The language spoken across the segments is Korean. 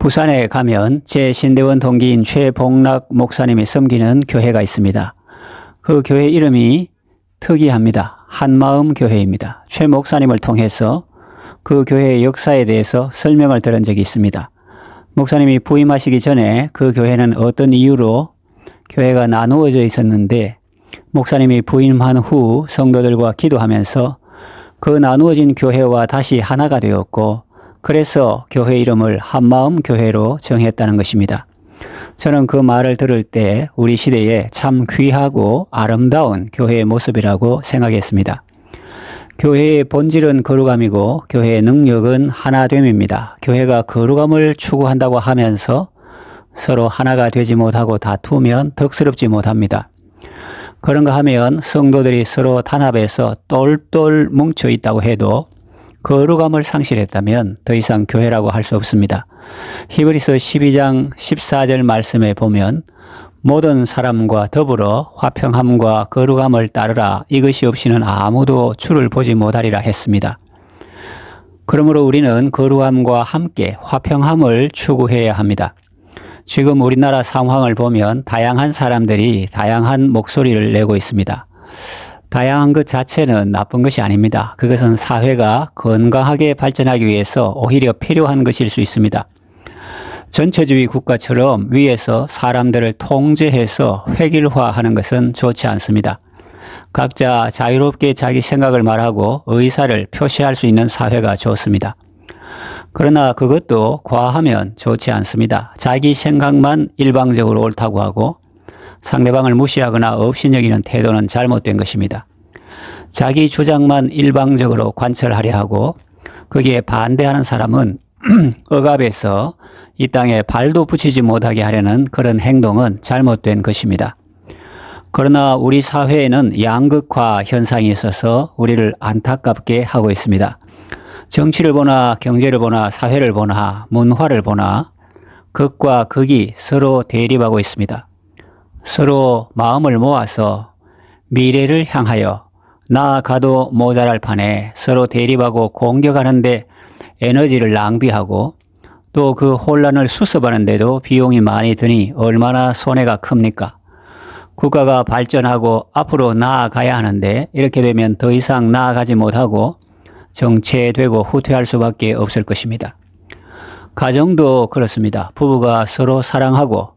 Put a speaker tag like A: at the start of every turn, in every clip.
A: 부산에 가면 제 신대원 동기인 최봉락 목사님이 섬기는 교회가 있습니다. 그 교회 이름이 특이합니다. 한마음 교회입니다. 최 목사님을 통해서 그 교회의 역사에 대해서 설명을 들은 적이 있습니다. 목사님이 부임하시기 전에 그 교회는 어떤 이유로 교회가 나누어져 있었는데 목사님이 부임한 후 성도들과 기도하면서 그 나누어진 교회와 다시 하나가 되었고 그래서 교회 이름을 한마음 교회로 정했다는 것입니다. 저는 그 말을 들을 때 우리 시대에 참 귀하고 아름다운 교회의 모습이라고 생각했습니다. 교회의 본질은 거룩함이고 교회의 능력은 하나됨입니다. 교회가 거룩함을 추구한다고 하면서 서로 하나가 되지 못하고 다투면 덕스럽지 못합니다. 그런가 하면 성도들이 서로 단합해서 똘똘 뭉쳐 있다고 해도 거룩함을 상실했다면 더 이상 교회라고 할 수 없습니다. 히브리서 12장 14절 말씀에 보면 모든 사람과 더불어 화평함과 거룩함을 따르라. 이것이 없이는 아무도 주를 보지 못하리라 했습니다. 그러므로 우리는 거룩함과 함께 화평함을 추구해야 합니다. 지금 우리나라 상황을 보면 다양한 사람들이 다양한 목소리를 내고 있습니다. 다양한 것 자체는 나쁜 것이 아닙니다. 그것은 사회가 건강하게 발전하기 위해서 오히려 필요한 것일 수 있습니다. 전체주의 국가처럼 위에서 사람들을 통제해서 획일화하는 것은 좋지 않습니다. 각자 자유롭게 자기 생각을 말하고 의사를 표시할 수 있는 사회가 좋습니다. 그러나 그것도 과하면 좋지 않습니다. 자기 생각만 일방적으로 옳다고 하고 상대방을 무시하거나 업신여기는 태도는 잘못된 것입니다. 자기 주장만 일방적으로 관철하려 하고 거기에 반대하는 사람은 억압해서 이 땅에 발도 붙이지 못하게 하려는 그런 행동은 잘못된 것입니다. 그러나 우리 사회에는 양극화 현상이 있어서 우리를 안타깝게 하고 있습니다. 정치를 보나 경제를 보나 사회를 보나 문화를 보나 극과 극이 서로 대립하고 있습니다. 서로 마음을 모아서 미래를 향하여 나아가도 모자랄 판에 서로 대립하고 공격하는데 에너지를 낭비하고 또 그 혼란을 수습하는데도 비용이 많이 드니 얼마나 손해가 큽니까? 국가가 발전하고 앞으로 나아가야 하는데 이렇게 되면 더 이상 나아가지 못하고 정체되고 후퇴할 수밖에 없을 것입니다. 가정도 그렇습니다. 부부가 서로 사랑하고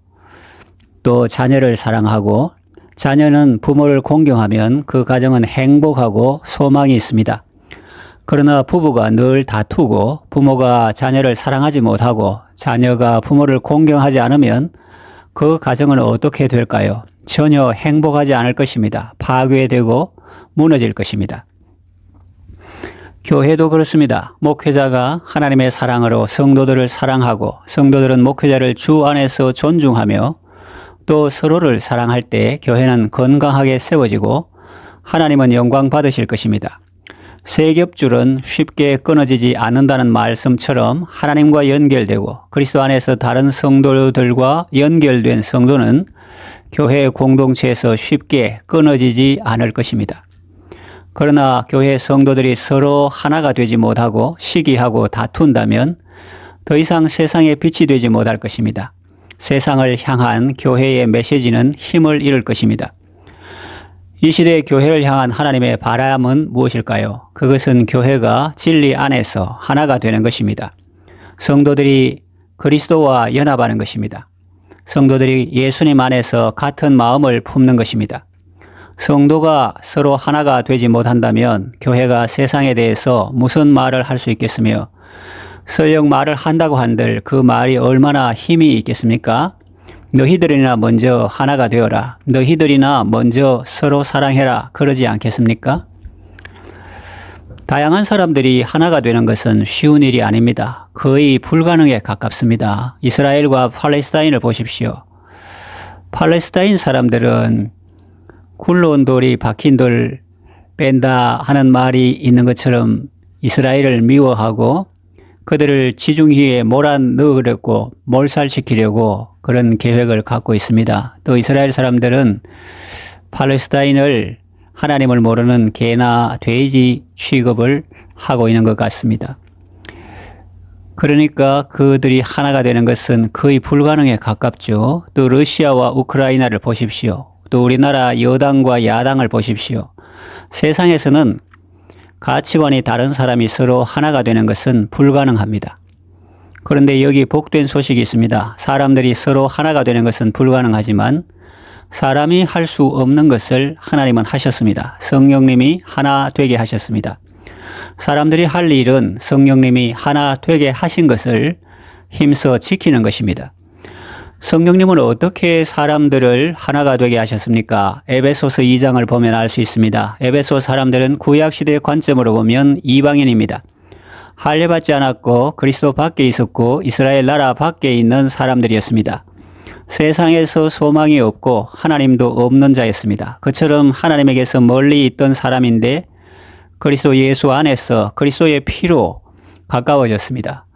A: 또 자녀를 사랑하고 자녀는 부모를 공경하면 그 가정은 행복하고 소망이 있습니다. 그러나 부부가 늘 다투고 부모가 자녀를 사랑하지 못하고 자녀가 부모를 공경하지 않으면 그 가정은 어떻게 될까요? 전혀 행복하지 않을 것입니다. 파괴되고 무너질 것입니다. 교회도 그렇습니다. 목회자가 하나님의 사랑으로 성도들을 사랑하고 성도들은 목회자를 주 안에서 존중하며 또 서로를 사랑할 때 교회는 건강하게 세워지고 하나님은 영광 받으실 것입니다. 세 겹줄은 쉽게 끊어지지 않는다는 말씀처럼 하나님과 연결되고 그리스도 안에서 다른 성도들과 연결된 성도는 교회 공동체에서 쉽게 끊어지지 않을 것입니다. 그러나 교회 성도들이 서로 하나가 되지 못하고 시기하고 다툰다면 더 이상 세상에 빛이 되지 못할 것입니다. 세상을 향한 교회의 메시지는 힘을 잃을 것입니다. 이 시대의 교회를 향한 하나님의 바람은 무엇일까요? 그것은 교회가 진리 안에서 하나가 되는 것입니다. 성도들이 그리스도와 연합하는 것입니다. 성도들이 예수님 안에서 같은 마음을 품는 것입니다. 성도가 서로 하나가 되지 못한다면 교회가 세상에 대해서 무슨 말을 할 수 있겠으며 설령 말을 한다고 한들 그 말이 얼마나 힘이 있겠습니까? 너희들이나 먼저 하나가 되어라. 너희들이나 먼저 서로 사랑해라. 그러지 않겠습니까? 다양한 사람들이 하나가 되는 것은 쉬운 일이 아닙니다. 거의 불가능에 가깝습니다. 이스라엘과 팔레스타인을 보십시오. 팔레스타인 사람들은 굴러온 돌이 박힌 돌 뺀다 하는 말이 있는 것처럼 이스라엘을 미워하고 그들을 지중해에 몰아넣으려고 몰살시키려고 그런 계획을 갖고 있습니다. 또 이스라엘 사람들은 팔레스타인을 하나님을 모르는 개나 돼지 취급을 하고 있는 것 같습니다. 그러니까 그들이 하나가 되는 것은 거의 불가능에 가깝죠. 또 러시아와 우크라이나를 보십시오. 또 우리나라 여당과 야당을 보십시오. 세상에서는 가치관이 다른 사람이 서로 하나가 되는 것은 불가능합니다. 그런데 여기 복된 소식이 있습니다. 사람들이 서로 하나가 되는 것은 불가능하지만 사람이 할 수 없는 것을 하나님은 하셨습니다. 성령님이 하나 되게 하셨습니다. 사람들이 할 일은 성령님이 하나 되게 하신 것을 힘써 지키는 것입니다. 성령님은 어떻게 사람들을 하나가 되게 하셨습니까? 에베소서 2장을 보면 알 수 있습니다. 에베소 사람들은 구약시대의 관점으로 보면 이방인입니다. 할례받지 않았고 그리스도 밖에 있었고 이스라엘 나라 밖에 있는 사람들이었습니다. 세상에서 소망이 없고 하나님도 없는 자였습니다. 그처럼 하나님에게서 멀리 있던 사람인데 그리스도 예수 안에서 그리스도의 피로 가까워졌습니다.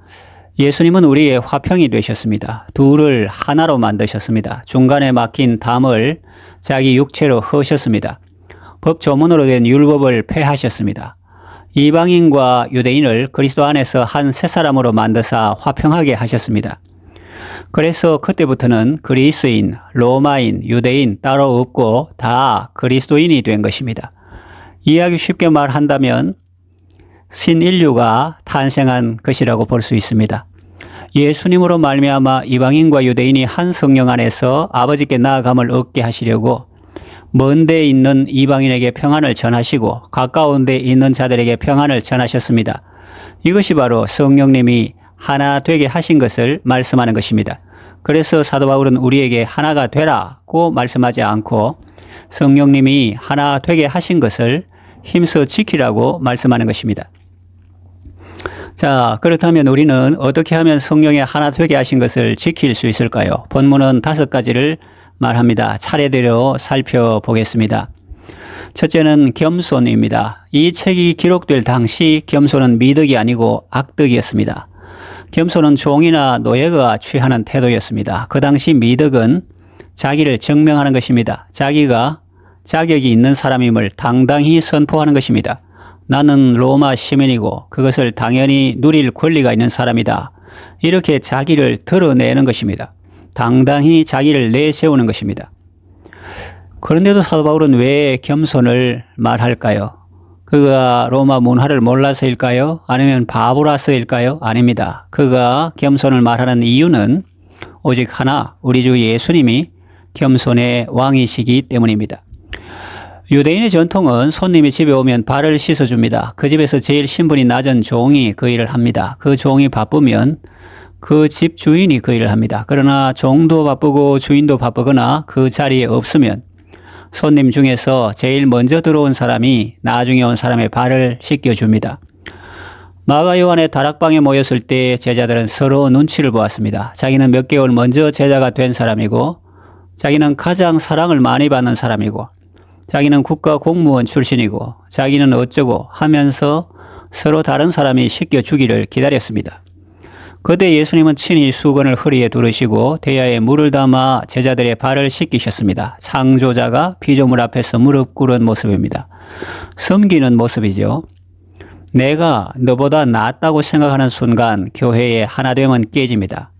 A: 예수님은 우리의 화평이 되셨습니다. 둘을 하나로 만드셨습니다. 중간에 막힌 담을 자기 육체로 허셨습니다. 법 조문으로 된 율법을 폐하셨습니다. 이방인과 유대인을 그리스도 안에서 한 새 사람으로 만드사 화평하게 하셨습니다. 그래서 그때부터는 그리스인, 로마인, 유대인 따로 없고 다 그리스도인이 된 것입니다. 이야기 쉽게 말한다면 신인류가 탄생한 것이라고 볼 수 있습니다. 예수님으로 말미암아 이방인과 유대인이 한 성령 안에서 아버지께 나아감을 얻게 하시려고 먼 데 있는 이방인에게 평안을 전하시고 가까운 데 있는 자들에게 평안을 전하셨습니다. 이것이 바로 성령님이 하나 되게 하신 것을 말씀하는 것입니다. 그래서 사도 바울은 우리에게 하나가 되라고 말씀하지 않고 성령님이 하나 되게 하신 것을 힘써 지키라고 말씀하는 것입니다. 자, 그렇다면 우리는 어떻게 하면 성령의 하나 되게 하신 것을 지킬 수 있을까요? 본문은 5가지를 말합니다. 차례대로 살펴보겠습니다. 첫째는 겸손입니다. 이 책이 기록될 당시 겸손은 미덕이 아니고 악덕이었습니다. 겸손은 종이나 노예가 취하는 태도였습니다. 그 당시 미덕은 자기를 증명하는 것입니다. 자기가 자격이 있는 사람임을 당당히 선포하는 것입니다. 나는 로마 시민이고 그것을 당연히 누릴 권리가 있는 사람이다. 이렇게 자기를 드러내는 것입니다. 당당히 자기를 내세우는 것입니다. 그런데도 사도 바울은 왜 겸손을 말할까요? 그가 로마 문화를 몰라서일까요? 아니면 바보라서일까요? 아닙니다. 그가 겸손을 말하는 이유는 오직 하나, 우리 주 예수님이 겸손의 왕이시기 때문입니다. 유대인의 전통은 손님이 집에 오면 발을 씻어줍니다. 그 집에서 제일 신분이 낮은 종이 그 일을 합니다. 그 종이 바쁘면 그 집 주인이 그 일을 합니다. 그러나 종도 바쁘고 주인도 바쁘거나 그 자리에 없으면 손님 중에서 제일 먼저 들어온 사람이 나중에 온 사람의 발을 씻겨줍니다. 마가 요한의 다락방에 모였을 때 제자들은 서로 눈치를 보았습니다. 자기는 몇 개월 먼저 제자가 된 사람이고 자기는 가장 사랑을 많이 받는 사람이고 자기는 국가 공무원 출신이고 자기는 어쩌고 하면서 서로 다른 사람이 씻겨주기를 기다렸습니다. 그때 예수님은 친히 수건을 허리에 두르시고 대야에 물을 담아 제자들의 발을 씻기셨습니다. 창조자가 피조물 앞에서 무릎 꿇은 모습입니다. 섬기는 모습이죠. 내가 너보다 낫다고 생각하는 순간 교회의 하나됨은 깨집니다.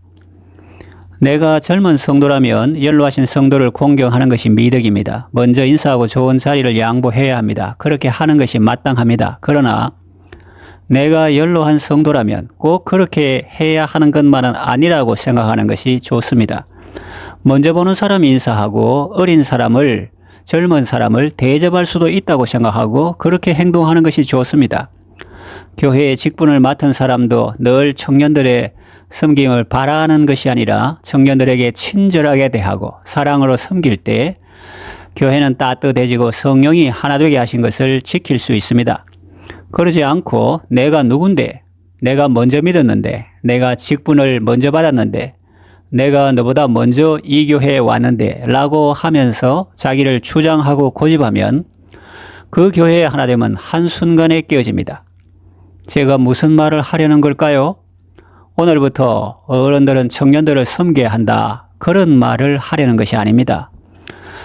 A: 내가 젊은 성도라면 연로하신 성도를 공경하는 것이 미덕입니다. 먼저 인사하고 좋은 자리를 양보해야 합니다. 그렇게 하는 것이 마땅합니다. 그러나 내가 연로한 성도라면 꼭 그렇게 해야 하는 것만은 아니라고 생각하는 것이 좋습니다. 먼저 보는 사람이 인사하고 어린 사람을, 젊은 사람을 대접할 수도 있다고 생각하고 그렇게 행동하는 것이 좋습니다. 교회의 직분을 맡은 사람도 늘 청년들의 섬김을 바라는 것이 아니라 청년들에게 친절하게 대하고 사랑으로 섬길 때 교회는 따뜻해지고 성령이 하나 되게 하신 것을 지킬 수 있습니다. 그러지 않고 내가 누군데, 내가 먼저 믿었는데, 내가 직분을 먼저 받았는데, 내가 너보다 먼저 이 교회에 왔는데 라고 하면서 자기를 주장하고 고집하면 그 교회의 하나됨은 한순간에 깨어집니다. 제가 무슨 말을 하려는 걸까요? 오늘부터 어른들은 청년들을 섬겨야 한다. 그런 말을 하려는 것이 아닙니다.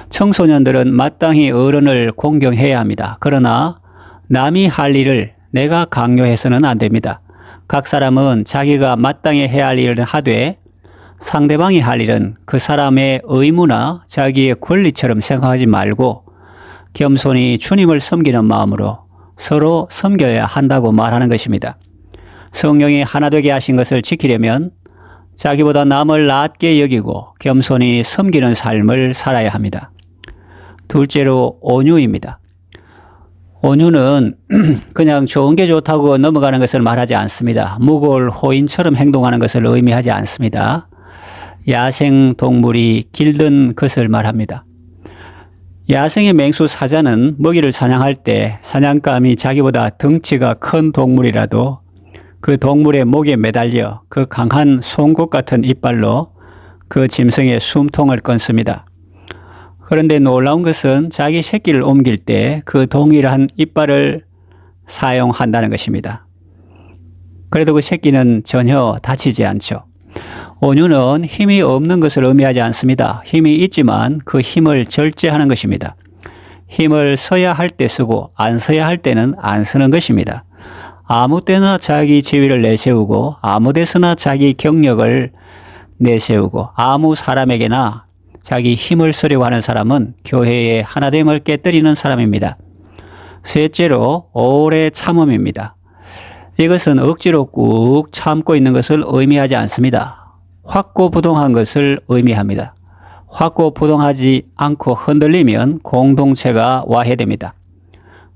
A: 청소년들은 마땅히 어른을 공경해야 합니다. 그러나 남이 할 일을 내가 강요해서는 안 됩니다. 각 사람은 자기가 마땅히 해야 할 일을 하되 상대방이 할 일은 그 사람의 의무나 자기의 권리처럼 생각하지 말고 겸손히 주님을 섬기는 마음으로 서로 섬겨야 한다고 말하는 것입니다. 성령이 하나 되게 하신 것을 지키려면 자기보다 남을 낮게 여기고 겸손히 섬기는 삶을 살아야 합니다. 둘째로 온유입니다. 온유는 그냥 좋은 게 좋다고 넘어가는 것을 말하지 않습니다. 무골 호인처럼 행동하는 것을 의미하지 않습니다. 야생 동물이 길든 것을 말합니다. 야생의 맹수 사자는 먹이를 사냥할 때 사냥감이 자기보다 덩치가 큰 동물이라도 그 동물의 목에 매달려 그 강한 송곳 같은 이빨로 그 짐승의 숨통을 끊습니다. 그런데 놀라운 것은 자기 새끼를 옮길 때 그 동일한 이빨을 사용한다는 것입니다. 그래도 그 새끼는 전혀 다치지 않죠. 온유는 힘이 없는 것을 의미하지 않습니다. 힘이 있지만 그 힘을 절제하는 것입니다. 힘을 써야 할 때 쓰고 안 써야 할 때는 안 쓰는 것입니다. 아무 때나 자기 지위를 내세우고 아무 데서나 자기 경력을 내세우고 아무 사람에게나 자기 힘을 쓰려고 하는 사람은 교회의 하나됨을 깨뜨리는 사람입니다. 셋째로 오래 참음입니다. 이것은 억지로 꾹 참고 있는 것을 의미하지 않습니다. 확고부동한 것을 의미합니다. 확고부동하지 않고 흔들리면 공동체가 와해됩니다.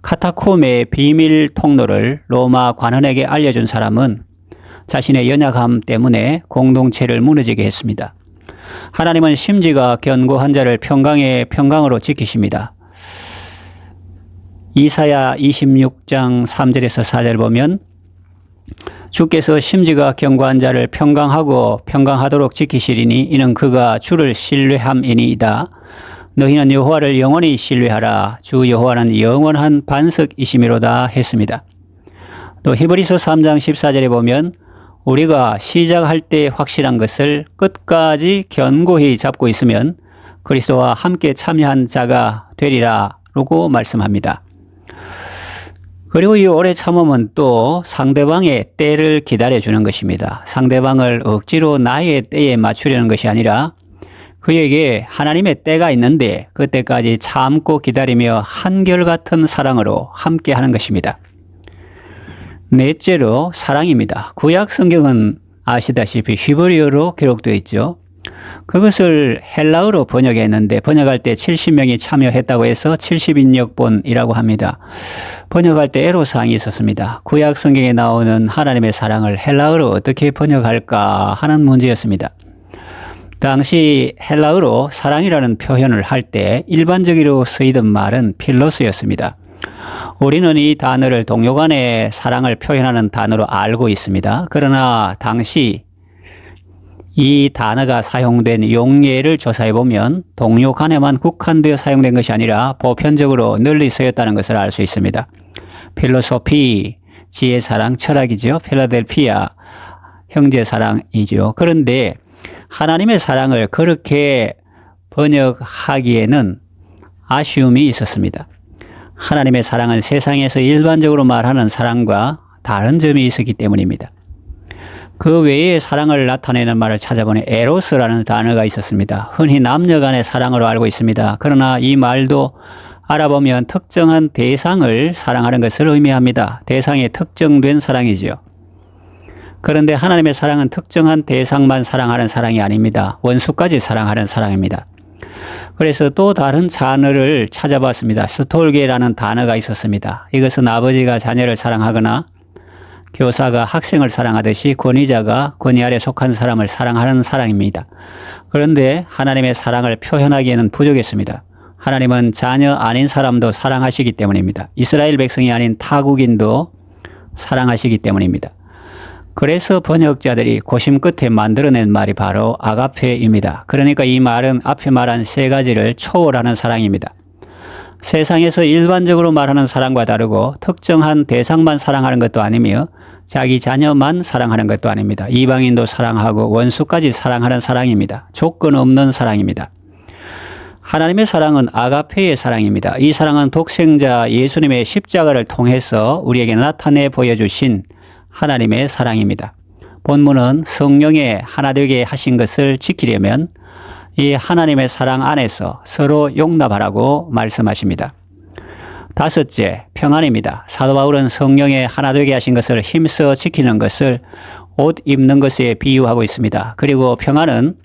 A: 카타콤의 비밀 통로를 로마 관원에게 알려준 사람은 자신의 연약함 때문에 공동체를 무너지게 했습니다. 하나님은 심지가 견고한 자를 평강으로 지키십니다. 이사야 26장 3절에서 4절 보면 주께서 심지가 견고한 자를 평강하도록 지키시리니 이는 그가 주를 신뢰함이니이다. 너희는 여호와를 영원히 신뢰하라. 주 여호와는 영원한 반석이시미로다 했습니다. 또 히브리서 3장 14절에 보면 우리가 시작할 때 확실한 것을 끝까지 견고히 잡고 있으면 그리스도와 함께 참여한 자가 되리라고 말씀합니다. 그리고 이 오래 참음은 또 상대방의 때를 기다려주는 것입니다. 상대방을 억지로 나의 때에 맞추려는 것이 아니라 그에게 하나님의 때가 있는데 그때까지 참고 기다리며 한결같은 사랑으로 함께하는 것입니다. 넷째로 사랑입니다. 구약 성경은 아시다시피 히브리어로 기록되어 있죠. 그것을 헬라어로 번역했는데 번역할 때 70명이 참여했다고 해서 70인역본이라고 합니다. 번역할 때 애로사항이 있었습니다. 구약 성경에 나오는 하나님의 사랑을 헬라어로 어떻게 번역할까 하는 문제였습니다. 당시 헬라어로 사랑이라는 표현을 할 때 일반적으로 쓰이던 말은 필로스였습니다. 우리는 이 단어를 동료 간의 사랑을 표현하는 단어로 알고 있습니다. 그러나 당시 이 단어가 사용된 용례를 조사해 보면 동료 간에만 국한되어 사용된 것이 아니라 보편적으로 널리 쓰였다는 것을 알 수 있습니다. 필로소피, 지혜 사랑, 철학이죠. 필라델피아, 형제 사랑이죠. 그런데 하나님의 사랑을 그렇게 번역하기에는 아쉬움이 있었습니다. 하나님의 사랑은 세상에서 일반적으로 말하는 사랑과 다른 점이 있었기 때문입니다. 그 외에 사랑을 나타내는 말을 찾아보니 에로스라는 단어가 있었습니다. 흔히 남녀 간의 사랑으로 알고 있습니다. 그러나 이 말도 알아보면 특정한 대상을 사랑하는 것을 의미합니다. 대상에 특정된 사랑이지요. 그런데 하나님의 사랑은 특정한 대상만 사랑하는 사랑이 아닙니다. 원수까지 사랑하는 사랑입니다. 그래서 또 다른 단어를 찾아봤습니다. 스톨게라는 단어가 있었습니다. 이것은 아버지가 자녀를 사랑하거나 교사가 학생을 사랑하듯이 권위자가 권위 아래 속한 사람을 사랑하는 사랑입니다. 그런데 하나님의 사랑을 표현하기에는 부족했습니다. 하나님은 자녀 아닌 사람도 사랑하시기 때문입니다. 이스라엘 백성이 아닌 타국인도 사랑하시기 때문입니다. 그래서 번역자들이 고심 끝에 만들어낸 말이 바로 아가페입니다. 그러니까 이 말은 앞에 말한 세 가지를 초월하는 사랑입니다. 세상에서 일반적으로 말하는 사랑과 다르고 특정한 대상만 사랑하는 것도 아니며 자기 자녀만 사랑하는 것도 아닙니다. 이방인도 사랑하고 원수까지 사랑하는 사랑입니다. 조건 없는 사랑입니다. 하나님의 사랑은 아가페의 사랑입니다. 이 사랑은 독생자 예수님의 십자가를 통해서 우리에게 나타내 보여주신 하나님의 사랑입니다. 본문은 성령의 하나 되게 하신 것을 지키려면 이 하나님의 사랑 안에서 서로 용납하라고 말씀하십니다. 다섯째, 평안입니다. 사도 바울은 성령의 하나 되게 하신 것을 힘써 지키는 것을 옷 입는 것에 비유하고 있습니다. 그리고 평안은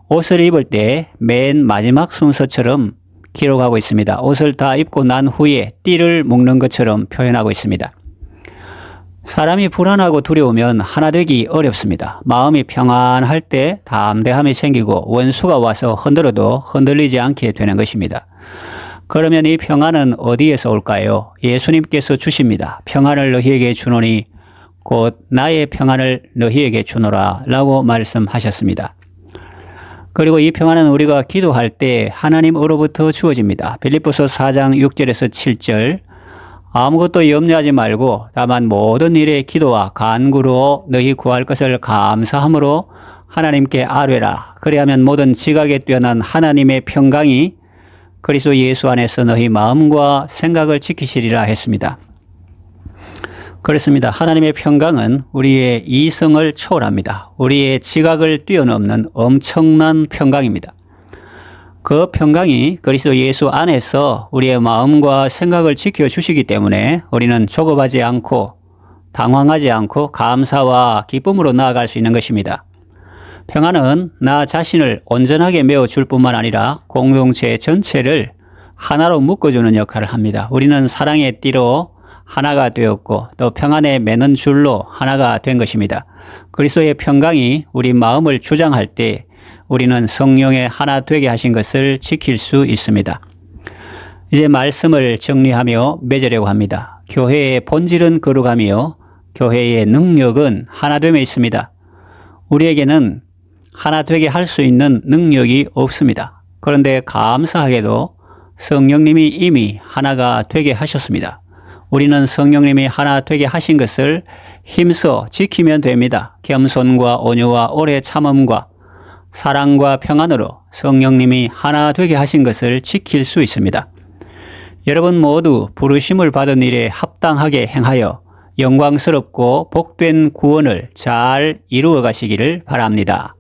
A: 옷을 입을 때 맨 마지막 순서처럼 기록하고 있습니다. 옷을 다 입고 난 후에 띠를 묶는 것처럼 표현하고 있습니다. 사람이 불안하고 두려우면 하나 되기 어렵습니다. 마음이 평안할 때 담대함이 생기고 원수가 와서 흔들어도 흔들리지 않게 되는 것입니다. 그러면 이 평안은 어디에서 올까요? 예수님께서 주십니다. 평안을 너희에게 주노니 곧 나의 평안을 너희에게 주노라 라고 말씀하셨습니다. 그리고 이 평안은 우리가 기도할 때 하나님으로부터 주어집니다. 빌립보서 4장 6절에서 7절 아무것도 염려하지 말고 다만 모든 일에 기도와 간구로 너희 구할 것을 감사함으로 하나님께 아뢰라. 그리하면 모든 지각에 뛰어난 하나님의 평강이 그리스도 예수 안에서 너희 마음과 생각을 지키시리라 했습니다. 그렇습니다. 하나님의 평강은 우리의 이성을 초월합니다. 우리의 지각을 뛰어넘는 엄청난 평강입니다. 그 평강이 그리스도 예수 안에서 우리의 마음과 생각을 지켜주시기 때문에 우리는 조급하지 않고 당황하지 않고 감사와 기쁨으로 나아갈 수 있는 것입니다. 평안은 나 자신을 온전하게 메워줄 뿐만 아니라 공동체 전체를 하나로 묶어주는 역할을 합니다. 우리는 사랑의 띠로 하나가 되었고 또 평안에 매는 줄로 하나가 된 것입니다. 그리스도의 평강이 우리 마음을 주장할 때 우리는 성령의 하나 되게 하신 것을 지킬 수 있습니다. 이제 말씀을 정리하며 맺으려고 합니다. 교회의 본질은 거룩하며 교회의 능력은 하나됨에 있습니다. 우리에게는 하나 되게 할 수 있는 능력이 없습니다. 그런데 감사하게도 성령님이 이미 하나가 되게 하셨습니다. 우리는 성령님이 하나 되게 하신 것을 힘써 지키면 됩니다. 겸손과 온유와 오래 참음과 사랑과 평안으로 성령님이 하나 되게 하신 것을 지킬 수 있습니다. 여러분 모두 부르심을 받은 일에 합당하게 행하여 영광스럽고 복된 구원을 잘 이루어 가시기를 바랍니다.